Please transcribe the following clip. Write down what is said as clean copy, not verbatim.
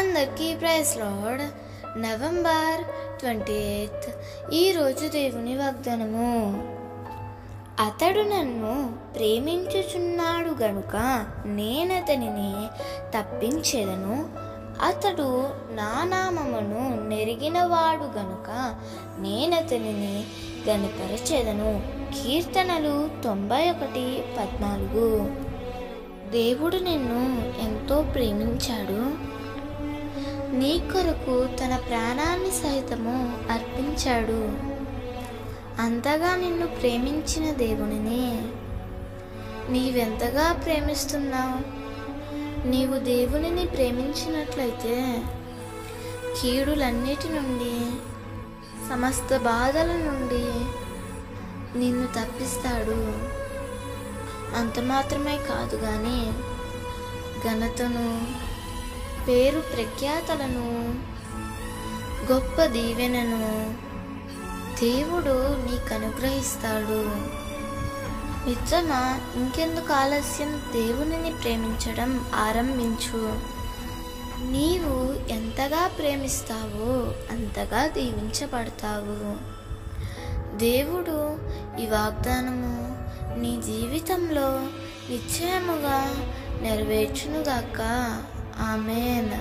అందరికీ praise lord. November 28 ఈరోజు దేవుని వాగ్దానము. అతడు నన్ను ప్రేమించుచున్నాడు గనుక నేనతనిని తప్పించెదను. అతడు నా నామమును నెరిగినవాడు గనుక నేనతనిని గణపరచెదను. కీర్తనలు 91:14. దేవుడు నిన్ను ఎంతో ప్రేమించాడు. నీ కొరకు తన ప్రాణాన్ని సైతము అర్పించాడు. అంతగా నిన్ను ప్రేమించిన దేవునిని నీవెంతగా ప్రేమిస్తున్నావు? నీవు దేవునిని ప్రేమించినట్లయితే కీడులన్నిటి నుండి, సమస్త బాధల నుండి నిన్ను తప్పిస్తాడు. అంత మాత్రమే కాదు కానీ ఘనతను, పేరు ప్రఖ్యాతలను, గొప్ప దీవెనను దేవుడు నీకు అనుగ్రహిస్తాడు. మిత్రమా, ఇంకెందుకు ఆలస్యం? దేవునిని ప్రేమించడం ఆరంభించు. నీవు ఎంతగా ప్రేమిస్తావో అంతగా దీవించబడతావు. దేవుడు ఈ వాగ్దానము నీ జీవితంలో నిశ్చయముగా నెరవేర్చునుగాక. ఆమేన్.